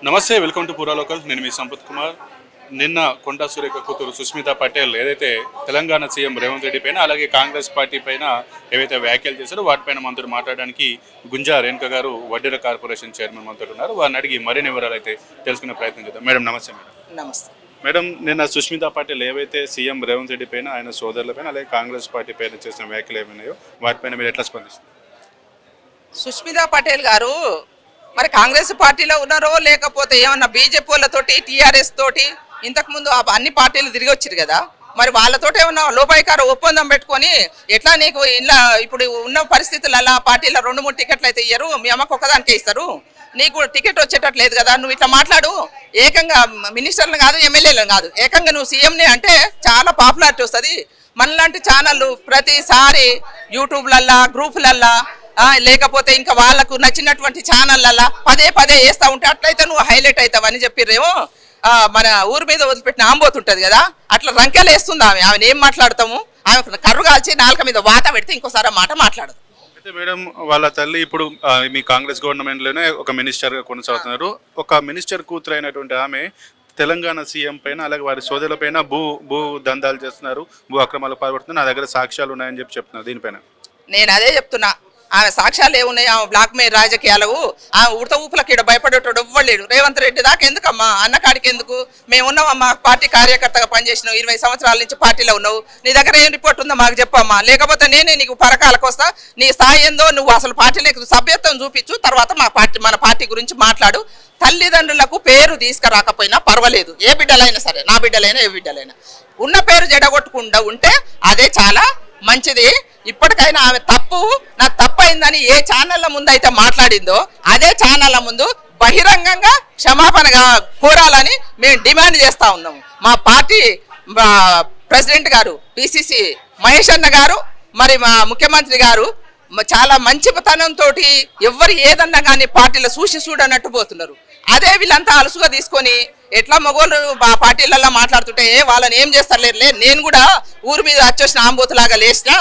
నమస్తే, welcome to పూరా local. నేను మీ సంపత్ కుమార్. నిన్న కొండా సురేఖ కూతురు సుస్మితా పటేల్ ఏదైతే తెలంగాణ సీఎం రేవంత్ రెడ్డి పైన అలాగే కాంగ్రెస్ పార్టీ పైన ఏవైతే వ్యాఖ్యలు చేశారో వాటిపైన మనతో మాట్లాడడానికి గుంజా రేణుక గారు వడ్డీర కార్పొరేషన్ చైర్మన్ మనతో ఉన్నారు. వారిని అడిగి మరిన్ని వివరాలు అయితే తెలుసుకునే ప్రయత్నం చేద్దాం. మేడం నమస్తే. నమస్తే మేడం, నిన్న సుస్మితా పటేల్ ఏవైతే సీఎం రేవంత్ రెడ్డి పైన ఆయన సోదరులపైన అలాగే కాంగ్రెస్ పార్టీ పైన చేసిన వ్యాఖ్యలు ఏమైనాయో వాటిపైన మీరు ఎట్లా స్పందిస్తారు? సుస్మితా పటేల్ గారు మరి కాంగ్రెస్ పార్టీలో ఉన్నారో లేకపోతే ఏమన్నా బీజేపీ వాళ్ళతోటి టీఆర్ఎస్ తోటి ఇంతకుముందు అన్ని పార్టీలు తిరిగి వచ్చారు కదా, మరి వాళ్ళతోటి ఏమన్నా లోపాయికార ఒప్పందం పెట్టుకొని ఎట్లా నీకు ఇలా ఇప్పుడు ఉన్న పరిస్థితులలో పార్టీలో 2-3 టికెట్లు అయితే ఇయ్యరు, మీ అమ్మకు ఒక్కదానికే ఇస్తారు, నీకు టికెట్ వచ్చేటట్లేదు కదా, నువ్వు ఇట్లా మాట్లాడు, ఏకంగా మినిస్టర్లు కాదు ఎమ్మెల్యేలను కాదు ఏకంగా నువ్వు సీఎంని అంటే చాలా పాపులారిటీ వస్తుంది. మనలాంటి ఛానళ్ళు ప్రతిసారి యూట్యూబ్లల్లా గ్రూపులల్లా లేకపోతే ఇంకా వాళ్ళకు నచ్చినటువంటి ఛానళ్ళల్లా పదే వేస్తూ ఉంటే అట్లయితే నువ్వు హైలైట్ అవుతావని చెప్పిర్రేమో. మన ఊరి మీద వదిలిపెట్టిన ఆంబోతుంటది కదా, అట్లా రంకెలు వేస్తుంది ఆమె ఏం మాట్లాడతాము, ఆమె కర్రు కాల్చి నాలుక మీద వాత పెడితే ఇంకోసారి మాట మాట్లాడదు. అయితే మేడం, వాళ్ళ తల్లి ఇప్పుడు మీ కాంగ్రెస్ గవర్నమెంట్ లోనే ఒక మినిస్టర్ గా కొనసాగుతున్నారు. ఒక మినిస్టర్ కూతురు అయినటువంటి ఆమె తెలంగాణ సీఎం పైన అలాగే వారి సోదరుల పైన భూ దందాలు చేస్తున్నారు, భూ అక్రమాలు పాల్పడుతున్నారు, నా దగ్గర సాక్ష్యాలు ఉన్నాయని చెప్తున్నారు. దీనిపైన నేను అదే చెప్తున్నా, ఆమె సాక్ష్యాలు ఏమున్నాయి, ఆమె బ్లాక్ మెయిల్ రాజకీయాలు, ఆమె ఉడత ఊపులకి ఇక్కడ భయపడేటోడు ఇవ్వలేడు. రేవంత్ రెడ్డి దాకా ఎందుకమ్మా, అన్నకాడికి ఎందుకు, మేము ఉన్నామమ్మా, పార్టీ కార్యకర్తగా పనిచేసినావు, 20 సంవత్సరాల నుంచి పార్టీలో ఉన్నావు, నీ దగ్గర ఏం రిపోర్ట్ ఉందో మాకు చెప్పమ్మా, లేకపోతే నేనే నీకు పరకాలకు వస్తా, నీ స్థాయి ఏందో నువ్వు అసలు పార్టీలోకి సభ్యత్వం చూపించు, తర్వాత మన పార్టీ గురించి మాట్లాడు. తల్లిదండ్రులకు పేరు తీసుకురాకపోయినా పర్వాలేదు, ఏ బిడ్డలైనా సరే, నా బిడ్డలైనా ఏ బిడ్డలైనా, ఉన్న పేరు జడగొట్టకుండా ఉంటే అదే చాలా మంచిది. ఇప్పటికైనా ఆమె నా తప్పు అయిందని ఏ ఛానళ్ళ ముందు అయితే మాట్లాడిందో అదే ఛానళ్ళ ముందు బహిరంగంగా క్షమాపణగా కోరాలని మేము డిమాండ్ చేస్తూ ఉన్నాము. మా పార్టీ ప్రెసిడెంట్ గారు పిసిసి మహేష్ అన్న గారు, మరి మా ముఖ్యమంత్రి గారు చాలా మంచితనంతో ఎవరు ఏదన్నా కానీ పార్టీలో చూడనట్టు పోతున్నారు. అదే వీళ్ళంతా అలసుగా తీసుకొని ఎట్లా మగోళ్ళు పార్టీలలో మాట్లాడుతుంటే వాళ్ళని ఏం చేస్తారులే, నేను కూడా ఊరి మీద వచ్చేసిన ఆంబోతులాగా లేచిన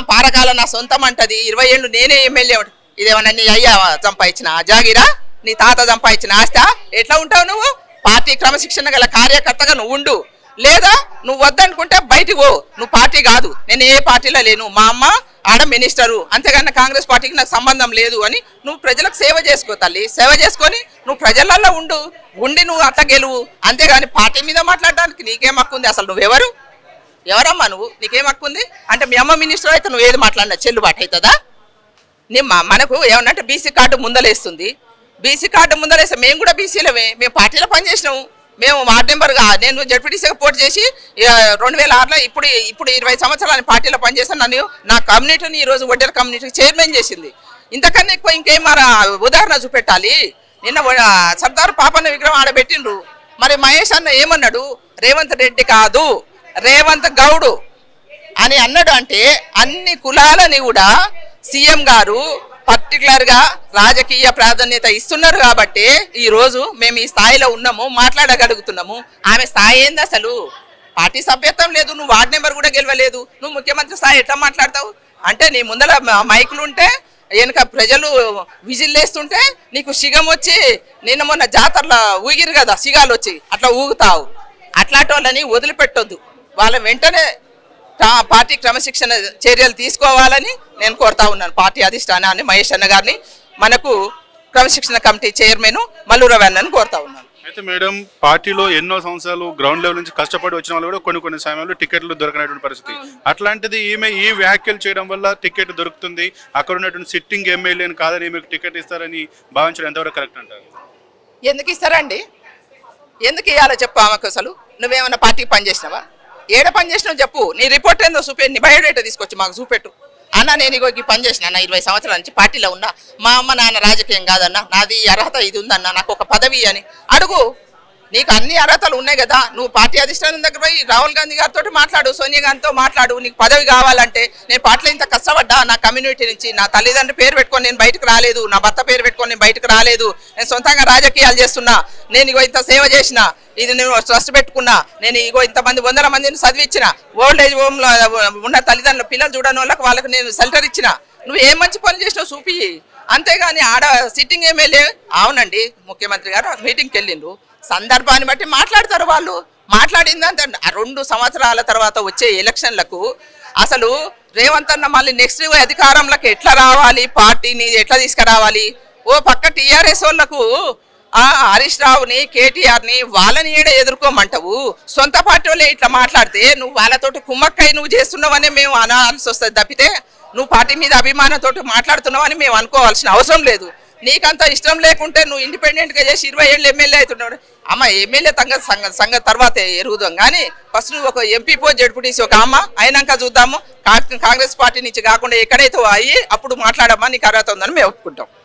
పారకాల నా సొంతం అంటది, 20 ఏళ్ళు నేనే ఎమ్మెల్యే, ఇదేమన్నా నీ అయ్యా సంపాదించిన జాగిరా, నీ తాత సంపాదించిన ఆస్తా, ఎట్లా ఉంటావు నువ్వు? పార్టీ క్రమశిక్షణ గల కార్యకర్తగా నువ్వు ఉండు, లేదా నువ్వు వద్దనుకుంటే బయటికి పో, నువ్వు పార్టీ కాదు, నేను ఏ పార్టీలో లేను, మా అమ్మ ఆడ మినిస్టరు, అంతేగాని కాంగ్రెస్ పార్టీకి నాకు సంబంధం లేదు అని నువ్వు ప్రజలకు సేవ చేసుకో తల్లి, సేవ చేసుకొని నువ్వు ప్రజలలో ఉండి నువ్వు అట్లా గెలువు, అంతేగాని పార్టీ మీద మాట్లాడడానికి నీకేం హక్కు ఉంది? అసలు నువ్వెవరు, ఎవరమ్మా నువ్వు, నీకేం హక్కు ఉంది? అంటే మీ అమ్మ మినిస్టర్ అయితే నువ్వు ఏది మాట్లాడినా చెల్లుబాటు అవుతుందా? మనకు ఏమన్నంటే బీసీ కార్డు ముందలేస్తుంది, బీసీ కార్డు ముందలేస్తే మేము కూడా బీసీలమే, మేము పార్టీలో పనిచేసినాము, మేము వార్డు మెంబర్గా నేను జడ్పీటీసీగా పోటీ చేసి 2006లో ఇప్పుడు 20 సంవత్సరాలు పార్టీలో పనిచేస్తాను. నన్ను నా కమ్యూనిటీని ఈరోజు వడ్డీల కమ్యూనిటీకి చైర్మన్ చేసింది. ఇంతకన్నా ఎక్కువ ఇంకేం ఉదాహరణ చూపెట్టాలి? నిన్న సర్దార్ పాపన్న విగ్రహం ఆడబెట్టిండ్రు, మరి మహేష్ అన్న ఏమన్నాడు, రేవంత్ రెడ్డి కాదు రేవంత్ గౌడు అని అన్నాడు. అంటే అన్ని కులాలని కూడా సీఎం గారు పర్టికులర్గా రాజకీయ ప్రాధాన్యత ఇస్తున్నారు కాబట్టి ఈరోజు మేము ఈ స్థాయిలో ఉన్నాము, మాట్లాడగలుగుతున్నాము. ఆమె స్థాయి ఏంది అసలు? పార్టీ సభ్యత్వం లేదు, నువ్వు వార్డు నెంబర్ కూడా గెలవలేదు, నువ్వు ముఖ్యమంత్రి స్థాయి ఎట్లా మాట్లాడతావు? అంటే నీ ముందర మైకులు ఉంటే వెనుక ప్రజలు విజిల్ వేస్తుంటే నీకు సిగం వచ్చి, నిన్న మొన్న జాతరలో ఊగిరు కదా సిగాలు వచ్చి, అట్లా ఊగుతావు. అట్లాంటి వాళ్ళని వదిలిపెట్టొద్దు, వాళ్ళ వెంటనే పార్టీ క్రమశిక్షణ చర్యలు తీసుకోవాలని నేను కోరుతా ఉన్నాను పార్టీ అధిష్టానాన్ని, మహేష్ అన్న గారిని, మనకు క్రమశిక్షణ కమిటీ చైర్మన్ మల్లూరావు అన్నని కోరుతా ఉన్నాను. అయితే మేడం, పార్టీలో ఎన్నో సంవత్సరాలు గ్రౌండ్ లెవెల్ నుంచి కష్టపడి వచ్చిన వాళ్ళు కూడా కొన్ని సమయంలో టికెట్లు దొరకనటువంటి పరిస్థితి, అట్లాంటిది ఈమె ఈ వ్యాఖ్యలు చేయడం వల్ల టికెట్ దొరుకుతుంది, అక్కడ ఉన్నటువంటి సిట్టింగ్ ఎమ్మెల్యేని కాదని ఈమెకు టికెట్ ఇస్తారని భావించడం ఎంతవరకు కరెక్ట్ అంటారు? ఎందుకు ఇస్తారండి, ఎందుకు ఇవ్వాలో చెప్పు ఆమెకు? అసలు నువ్వేమన్నా పార్టీకి పనిచేసినావా, ఏడ పని చేసినావు చెప్పు, నీ రిపోర్ట్ ఏందో చూపెట్టు, నీ బయోడేటా తీసుకొచ్చి మాకు చూపెట్టు. అన్న నేను ఇగోకి పని చేసిన అన్న, 20 సంవత్సరాల నుంచి పార్టీలో ఉన్నా, మా అమ్మ నాన్న రాజకీయం కాదన్న, నాది అర్హత ఇది ఉందన్న, నాకు ఒక పదవి అని అడుగు. నీకు అన్ని అర్హతలు ఉన్నాయి కదా, నువ్వు పార్టీ అధిష్టానం దగ్గర పోయి రాహుల్ గాంధీ గారితో మాట్లాడు, సోనియా గాంధీతో మాట్లాడు, నీకు పదవి కావాలంటే నేను పార్టీలో ఇంత కష్టపడ్డా, నా కమ్యూనిటీ నుంచి నా తల్లిదండ్రుల పేరు పెట్టుకొని నేను బయటకు రాలేదు, నా భర్త పేరు పెట్టుకొని నేను బయటకు రాలేదు, నేను సొంతంగా రాజకీయాలు చేస్తున్నా, నేను ఇగో ఇంత సేవ చేసిన, ఇది నేను ట్రస్ట్ పెట్టుకున్నా, నేను ఇగో ఇంతమంది 100 మందిని చదివించిన, ఓల్డ్ ఏజ్ హోమ్లో ఉన్న తల్లిదండ్రులు పిల్లలు చూడని వాళ్ళకి నేను షెల్టర్ ఇచ్చిన, నువ్వు ఏం మంచి పనులు చేసినావు చూపి. అంతేగాని ఆడ సిట్టింగ్ ఎమ్మెల్యే అవునండి ముఖ్యమంత్రి గారు మీటింగ్కి వెళ్ళిండ్రు, సందర్భాన్ని బట్టి మాట్లాడతారు వాళ్ళు. మాట్లాడిందంటే 2 సంవత్సరాల తర్వాత వచ్చే ఎలక్షన్లకు అసలు రేవంత్ అన్న మళ్ళీ నెక్స్ట్ అధికారంలోకి ఎట్లా రావాలి, పార్టీని ఎట్లా తీసుకురావాలి. ఓ పక్క టీఆర్ఎస్ వాళ్ళకు హరీష్ రావుని కేటీఆర్ని వాళ్ళని ఏడ ఎదుర్కోమంటావు, సొంత పార్టీ వాళ్ళే ఇట్లా మాట్లాడితే నువ్వు వాళ్ళతోటి కుమ్మక్కై నువ్వు చేస్తున్నావనే మేము అనాల్సి వస్తుంది తప్పితే నువ్వు పార్టీ మీద అభిమానంతో మాట్లాడుతున్నావని మేము అనుకోవాల్సిన అవసరం లేదు. నీకంత ఇష్టం లేకుంటే నువ్వు ఇండిపెండెంట్గా చేసి 20 ఏళ్ళు ఎమ్మెల్యే అవుతున్నాడు. అమ్మ ఎమ్మెల్యే సంగతి తర్వాత ఎరుగుదాం కానీ ఫస్ట్ నువ్వు ఒక ఎంపీ పో జడ్పీటీసీ ఒక అమ్మ అయినాక చూద్దాము. కాంగ్రెస్ పార్టీ నుంచి కాకుండా ఎక్కడైతే అయ్యి అప్పుడు మాట్లాడమ్మా నీకు అర్హత ఉందని మేము ఒప్పుకుంటాం.